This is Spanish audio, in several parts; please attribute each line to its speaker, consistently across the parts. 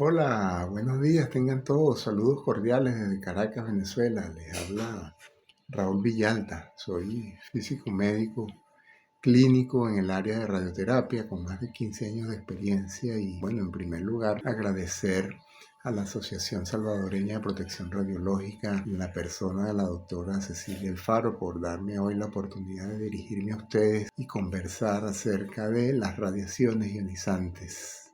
Speaker 1: Hola, buenos días, tengan todos. Saludos cordiales desde Caracas, Venezuela. Les habla Raúl Villalta. Soy físico médico clínico en el área de radioterapia con más de 15 años de experiencia y bueno, en primer lugar agradecer a la Asociación Salvadoreña de Protección Radiológica en la persona de la doctora Cecilia Alfaro por darme hoy la oportunidad de dirigirme a ustedes y conversar acerca de las radiaciones ionizantes.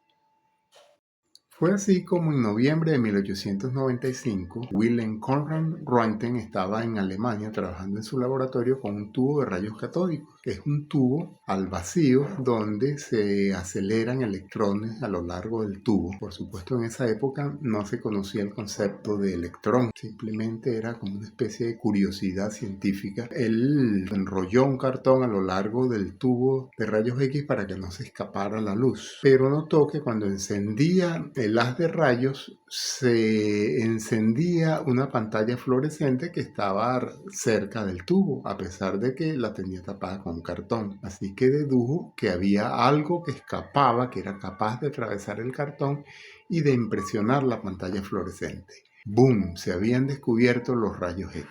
Speaker 1: Fue así como en noviembre de 1895, Wilhelm Conrad Röntgen estaba en Alemania trabajando en su laboratorio con un tubo de rayos catódicos, que es un tubo al vacío donde se aceleran electrones a lo largo del tubo. Por supuesto, en esa época no se conocía el concepto de electrón, simplemente era como una especie de curiosidad científica. Él enrolló un cartón a lo largo del tubo de rayos X para que no se escapara la luz, pero notó que cuando encendía el haz de rayos se encendía una pantalla fluorescente que estaba cerca del tubo, a pesar de que la tenía tapada con cartón. Así que dedujo que había algo que escapaba, que era capaz de atravesar el cartón y de impresionar la pantalla fluorescente. ¡Boom! Se habían descubierto los rayos X.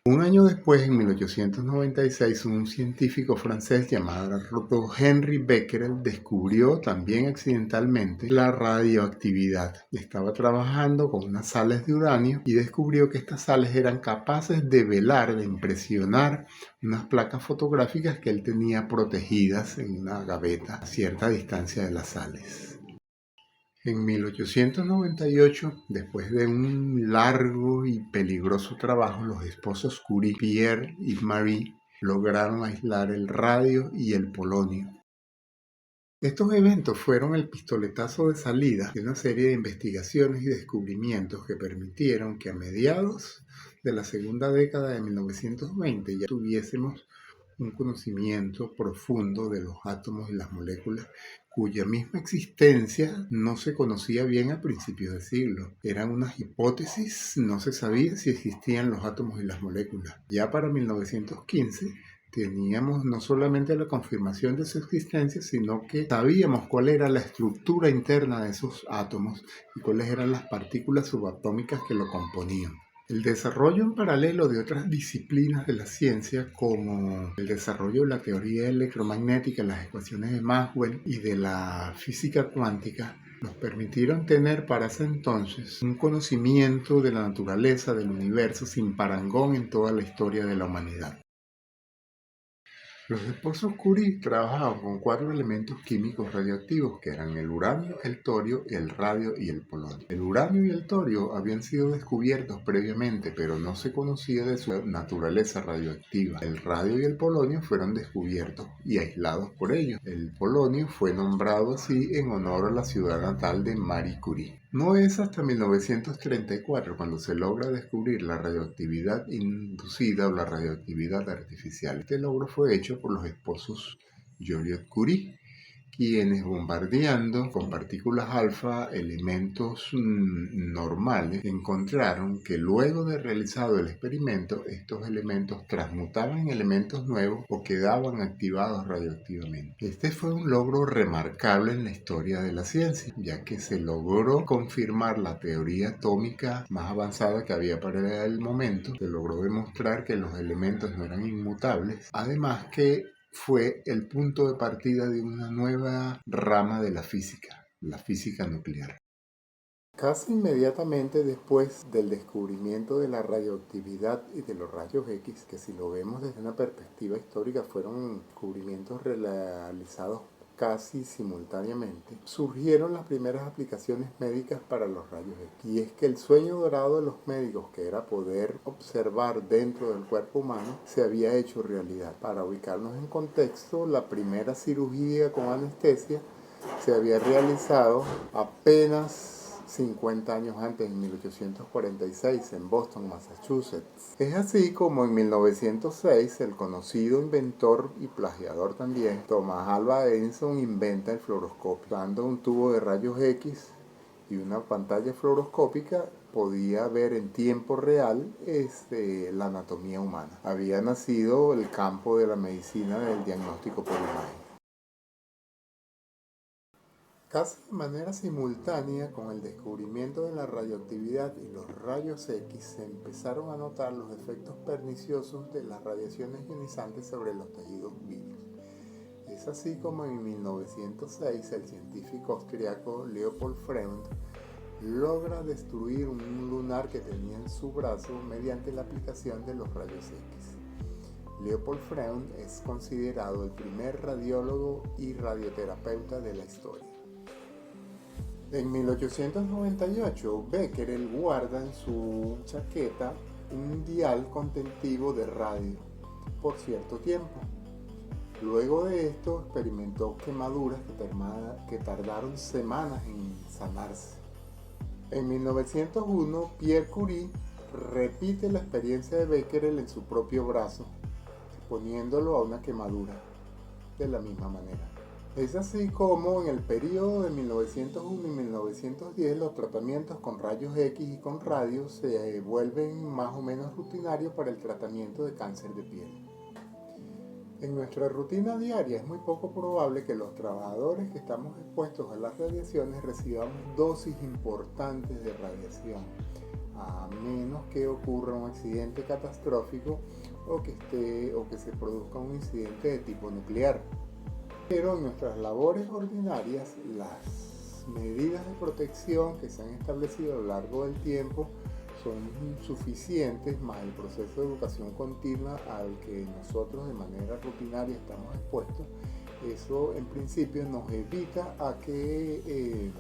Speaker 1: Un año después, en 1896, un científico francés llamado Henri Becquerel descubrió también accidentalmente la radioactividad. Estaba trabajando con unas sales de uranio y descubrió que estas sales eran capaces de velar, de impresionar unas placas fotográficas que él tenía protegidas en una gaveta a cierta distancia de las sales. En 1898, después de un largo y peligroso trabajo, los esposos Curie, Pierre y Marie, lograron aislar el radio y el polonio. Estos eventos fueron el pistoletazo de salida de una serie de investigaciones y descubrimientos que permitieron que a mediados de la segunda década de 1920 ya tuviésemos un conocimiento profundo de los átomos y las moléculas cuya misma existencia no se conocía bien a principios del siglo. Eran unas hipótesis, no se sabía si existían los átomos y las moléculas. Ya para 1915 teníamos no solamente la confirmación de su existencia, sino que sabíamos cuál era la estructura interna de esos átomos y cuáles eran las partículas subatómicas que lo componían. El desarrollo en paralelo de otras disciplinas de la ciencia, como el desarrollo de la teoría electromagnética, las ecuaciones de Maxwell y de la física cuántica, nos permitieron tener para ese entonces un conocimiento de la naturaleza del universo sin parangón en toda la historia de la humanidad. Los esposos Curie trabajaban con 4 elementos químicos radioactivos que eran el uranio, el torio, el radio y el polonio. El uranio y el torio habían sido descubiertos previamente, pero no se conocía de su naturaleza radioactiva. El radio y el polonio fueron descubiertos y aislados por ellos. El polonio fue nombrado así en honor a la ciudad natal de Marie Curie. No es hasta 1934 cuando se logra descubrir la radioactividad inducida o la radioactividad artificial. Este logro fue hecho por los esposos Joliot-Curie, quienes bombardeando con partículas alfa elementos normales encontraron que luego de realizado el experimento estos elementos transmutaban en elementos nuevos o quedaban activados radioactivamente. Este fue un logro remarcable en la historia de la ciencia, ya que se logró confirmar la teoría atómica más avanzada que había para el momento. Se logró demostrar que los elementos no eran inmutables, además que fue el punto de partida de una nueva rama de la física nuclear. Casi inmediatamente después del descubrimiento de la radioactividad y de los rayos X, que si lo vemos desde una perspectiva histórica fueron descubrimientos realizados casi simultáneamente, surgieron las primeras aplicaciones médicas para los rayos X. Y es que el sueño dorado de los médicos, que era poder observar dentro del cuerpo humano, se había hecho realidad. Para ubicarnos en contexto, la primera cirugía con anestesia se había realizado apenas 50 años antes, en 1846, en Boston, Massachusetts. Es así como en 1906 el conocido inventor y plagiador también, Thomas Alva Edison, inventa el fluoroscopio. Usando un tubo de rayos X y una pantalla fluoroscópica podía ver en tiempo real la anatomía humana. Había nacido el campo de la medicina del diagnóstico por imagen. Casi de manera simultánea con el descubrimiento de la radioactividad y los rayos X, se empezaron a notar los efectos perniciosos de las radiaciones ionizantes sobre los tejidos vivos. Es así como en 1906 el científico austriaco Leopold Freund logra destruir un lunar que tenía en su brazo mediante la aplicación de los rayos X. Leopold Freund es considerado el primer radiólogo y radioterapeuta de la historia. En 1898, Becquerel guarda en su chaqueta un dial contentivo de radio por cierto tiempo. Luego de esto experimentó quemaduras que tardaron semanas en sanarse. En 1901, Pierre Curie repite la experiencia de Becquerel en su propio brazo, exponiéndolo a una quemadura de la misma manera. Es así como en el periodo de 1901 y 1910 los tratamientos con rayos X y con radio se vuelven más o menos rutinarios para el tratamiento de cáncer de piel. En nuestra rutina diaria es muy poco probable que los trabajadores que estamos expuestos a las radiaciones recibamos dosis importantes de radiación, a menos que ocurra un accidente catastrófico o que se produzca un incidente de tipo nuclear. Pero en nuestras labores ordinarias, las medidas de protección que se han establecido a lo largo del tiempo son suficientes, más el proceso de educación continua al que nosotros de manera rutinaria estamos expuestos. Eso en principio nos evita a que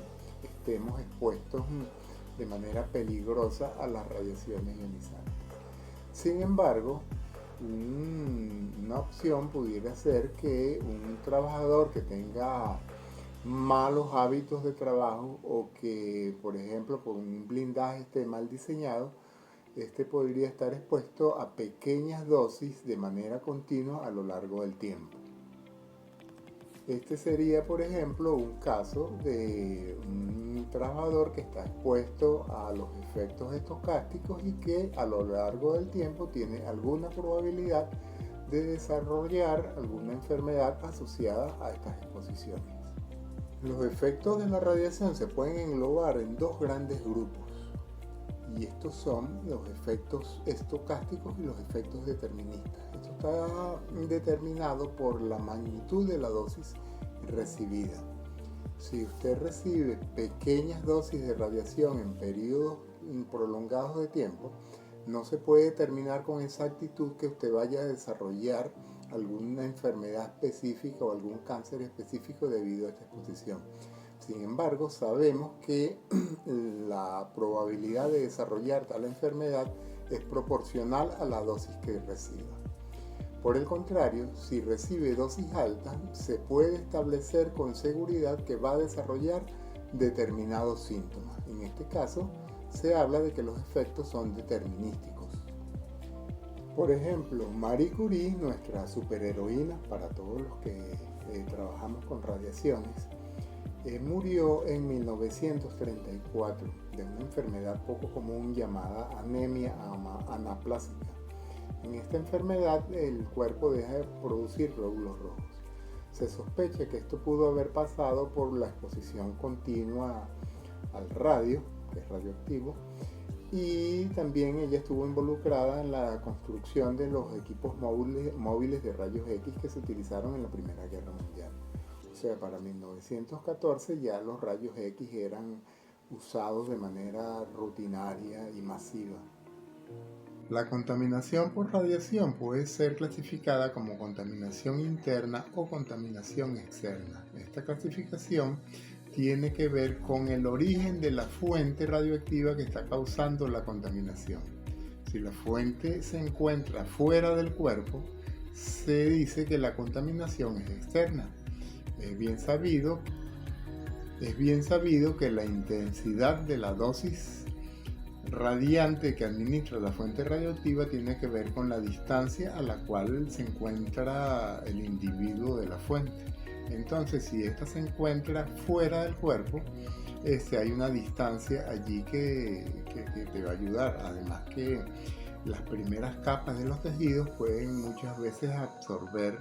Speaker 1: estemos expuestos de manera peligrosa a las radiaciones ionizantes. Sin embargo, una opción pudiera ser que un trabajador que tenga malos hábitos de trabajo o que, por ejemplo, por un blindaje esté mal diseñado, podría estar expuesto a pequeñas dosis de manera continua a lo largo del tiempo. Este sería, por ejemplo, un caso de un trabajador que está expuesto a los efectos estocásticos y que a lo largo del tiempo tiene alguna probabilidad de desarrollar alguna enfermedad asociada a estas exposiciones. Los efectos de la radiación se pueden englobar en dos grandes grupos, y estos son los efectos estocásticos y los efectos deterministas. Esto está determinado por la magnitud de la dosis recibida. Si usted recibe pequeñas dosis de radiación en periodos prolongados de tiempo, no se puede determinar con exactitud que usted vaya a desarrollar alguna enfermedad específica o algún cáncer específico debido a esta exposición. Sin embargo, sabemos que la probabilidad de desarrollar tal enfermedad es proporcional a la dosis que reciba. Por el contrario, si recibe dosis altas, se puede establecer con seguridad que va a desarrollar determinados síntomas. En este caso, se habla de que los efectos son determinísticos. Por ejemplo, Marie Curie, nuestra superheroína para todos los que trabajamos con radiaciones, murió en 1934 de una enfermedad poco común llamada anemia anaplásica. En esta enfermedad el cuerpo deja de producir glóbulos rojos. Se sospecha que esto pudo haber pasado por la exposición continua al radio, que es radioactivo, y también ella estuvo involucrada en la construcción de los equipos móviles de rayos X que se utilizaron en la Primera Guerra Mundial. O sea, para 1914 ya los rayos X eran usados de manera rutinaria y masiva. La contaminación por radiación puede ser clasificada como contaminación interna o contaminación externa. Esta clasificación tiene que ver con el origen de la fuente radioactiva que está causando la contaminación. Si la fuente se encuentra fuera del cuerpo, se dice que la contaminación es externa. Es bien sabido que la intensidad de la dosis radiante que administra la fuente radioactiva tiene que ver con la distancia a la cual se encuentra el individuo de la fuente. Entonces, si ésta se encuentra fuera del cuerpo, hay una distancia allí que te va a ayudar. Además que las primeras capas de los tejidos pueden muchas veces absorber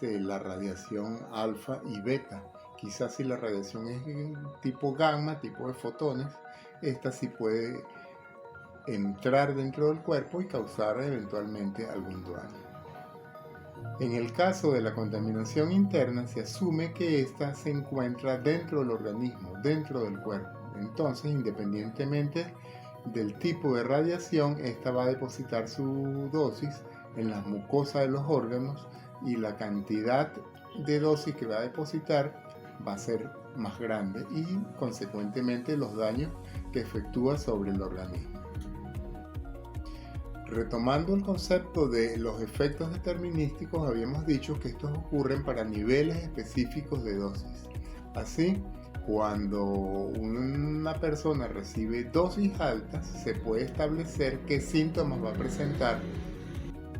Speaker 1: la radiación alfa y beta. Quizás si la radiación es tipo gamma, tipo de fotones, esta sí puede entrar dentro del cuerpo y causar eventualmente algún daño. En el caso de la contaminación interna, se asume que ésta se encuentra dentro del organismo, dentro del cuerpo. Entonces, independientemente del tipo de radiación, esta va a depositar su dosis en las mucosas de los órganos y la cantidad de dosis que va a depositar va a ser más grande y consecuentemente los daños que efectúa sobre el organismo. Retomando el concepto de los efectos determinísticos, habíamos dicho que estos ocurren para niveles específicos de dosis. Así, cuando una persona recibe dosis altas, se puede establecer qué síntomas va a presentar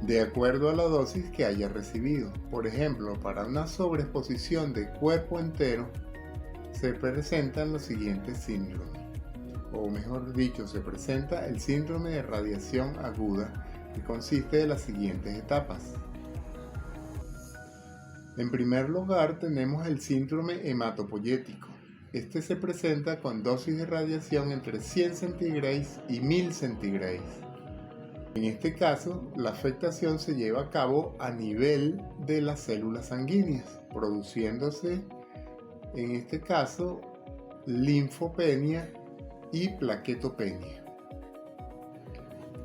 Speaker 1: de acuerdo a la dosis que haya recibido. Por ejemplo, para una sobreexposición de cuerpo entero, se presentan los siguientes síndromes. O mejor dicho, se presenta el síndrome de radiación aguda, que consiste de las siguientes etapas. En primer lugar, tenemos el síndrome hematopoyético. Este se presenta con dosis de radiación entre 100 centigrados y 1000 centigrados. En este caso, la afectación se lleva a cabo a nivel de las células sanguíneas, produciéndose, en este caso, linfopenia y plaquetopenia.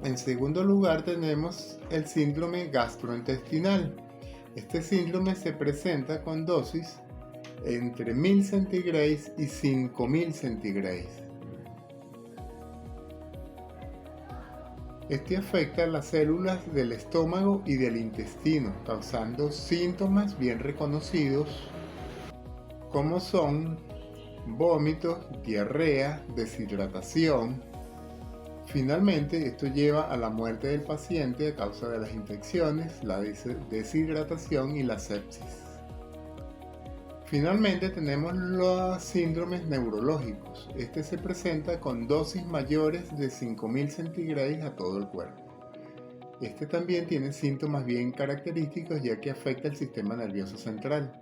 Speaker 1: En segundo lugar tenemos el síndrome gastrointestinal. Este síndrome se presenta con dosis entre 1000 centigrados y 5000 centigrados. Este afecta a las células del estómago y del intestino, causando síntomas bien reconocidos como son vómitos, diarrea, deshidratación. Finalmente, esto lleva a la muerte del paciente a causa de las infecciones, la deshidratación y la sepsis. Finalmente tenemos los síndromes neurológicos. Este se presenta con dosis mayores de 5000 centigrados a todo el cuerpo. Este también tiene síntomas bien característicos ya que afecta el sistema nervioso central.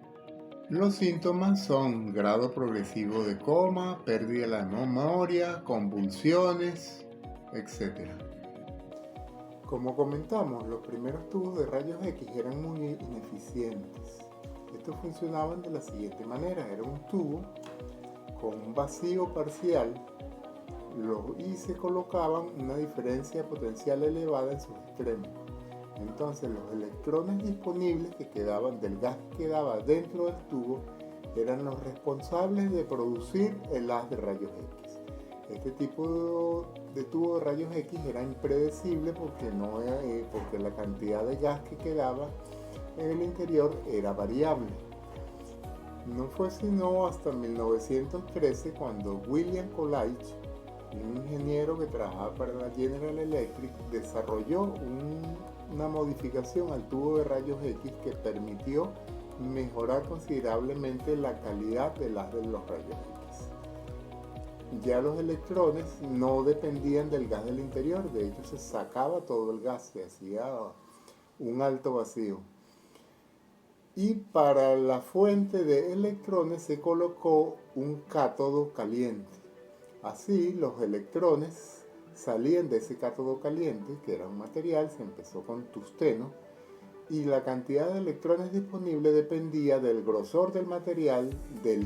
Speaker 1: Los síntomas son grado progresivo de coma, pérdida de la memoria, convulsiones, etc. Como comentamos, los primeros tubos de rayos X eran muy ineficientes. Estos funcionaban de la siguiente manera: era un tubo con un vacío parcial y se colocaban una diferencia potencial elevada en sus extremos. Entonces los electrones disponibles que quedaban del gas que quedaba dentro del tubo eran los responsables de producir el haz de rayos X. Este tipo de tubo de rayos X era impredecible porque la cantidad de gas que quedaba en el interior era variable. No fue sino hasta 1913 cuando William Coolidge, un ingeniero que trabajaba para la General Electric, desarrolló una modificación al tubo de rayos X que permitió mejorar considerablemente la calidad del haz de los rayos X. Ya los electrones no dependían del gas del interior, de hecho se sacaba todo el gas, se hacía un alto vacío. Y para la fuente de electrones se colocó un cátodo caliente. Así los electrones salían de ese cátodo caliente, que era un material, se empezó con tungsteno, y la cantidad de electrones disponibles dependía del grosor del material, de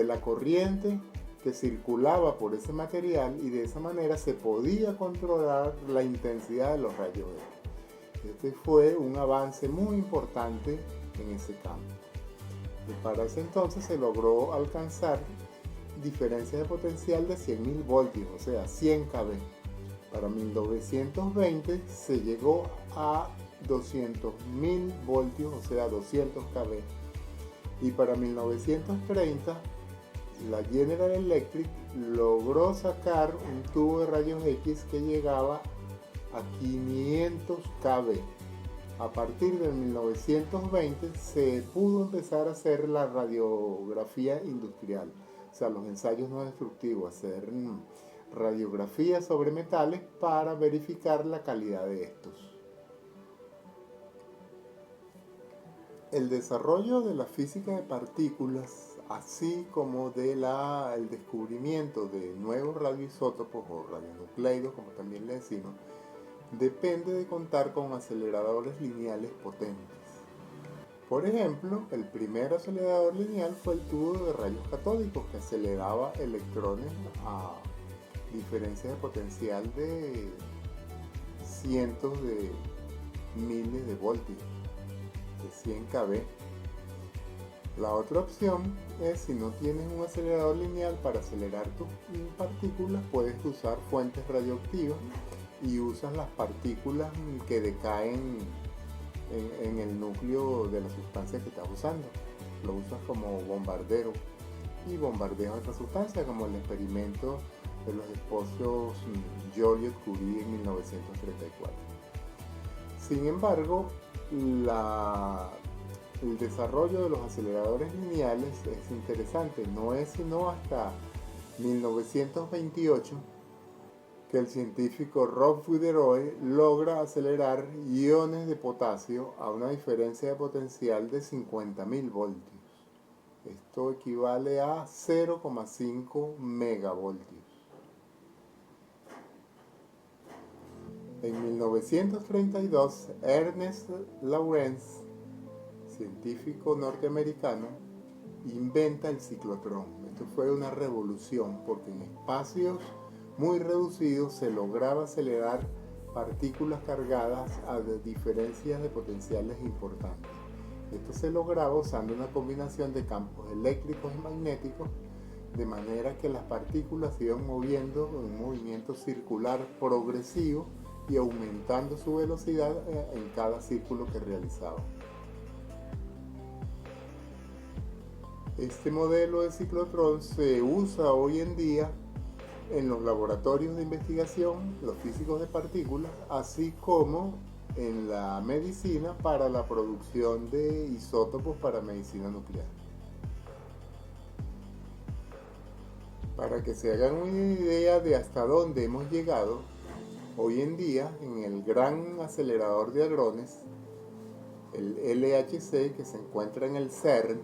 Speaker 1: la corriente que circulaba por ese material, y de esa manera se podía controlar la intensidad de los rayos X. Este fue un avance muy importante en ese campo. Y para ese entonces se logró alcanzar diferencias de potencial de 100.000 voltios, o sea, 100 kV. Para 1920 se llegó a 200.000 voltios, o sea, 200 kV. Y para 1930 la General Electric logró sacar un tubo de rayos X que llegaba a 500 kV. A partir de 1920 se pudo empezar a hacer la radiografía industrial, o sea, los ensayos no destructivos, hacer radiografía sobre metales para verificar la calidad de estos. El desarrollo de la física de partículas, así como el descubrimiento de nuevos radioisótopos o radionucleidos, como también le decimos, depende de contar con aceleradores lineales potentes. Por ejemplo, el primer acelerador lineal fue el tubo de rayos catódicos que aceleraba electrones a diferencias de potencial de cientos de miles de voltios, de 100 kV. La otra opción es, si no tienes un acelerador lineal para acelerar tus partículas, puedes usar fuentes radioactivas y usas las partículas que decaen en el núcleo de la sustancia que estás usando. Lo usas como bombardero y bombardeas otra sustancia, como el experimento de los esposos Joliot-Curie en 1934. Sin embargo, el desarrollo de los aceleradores lineales es interesante. No es sino hasta 1928 que el científico Rob Fuderoy logra acelerar iones de potasio a una diferencia de potencial de 50.000 voltios. Esto equivale a 0,5 megavoltios. En 1932, Ernest Lawrence, científico norteamericano, inventa el ciclotrón. Esto fue una revolución porque en espacios muy reducidos se lograba acelerar partículas cargadas a diferencias de potenciales importantes. Esto se lograba usando una combinación de campos eléctricos y magnéticos, de manera que las partículas se iban moviendo en un movimiento circular progresivo y aumentando su velocidad en cada círculo que realizaban. Este modelo de ciclotrón se usa hoy en día en los laboratorios de investigación, los físicos de partículas, así como en la medicina para la producción de isótopos para medicina nuclear. Para que se hagan una idea de hasta dónde hemos llegado, hoy en día en el Gran Acelerador de Hadrones, el LHC, que se encuentra en el CERN,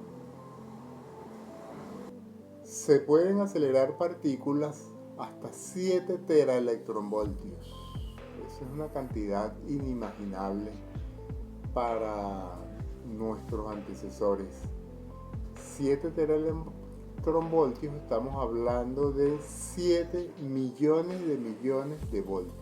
Speaker 1: se pueden acelerar partículas hasta 7 teraelectronvoltios. Eso es una cantidad inimaginable para nuestros antecesores. 7 teraelectronvoltios, estamos hablando de 7 millones de voltios.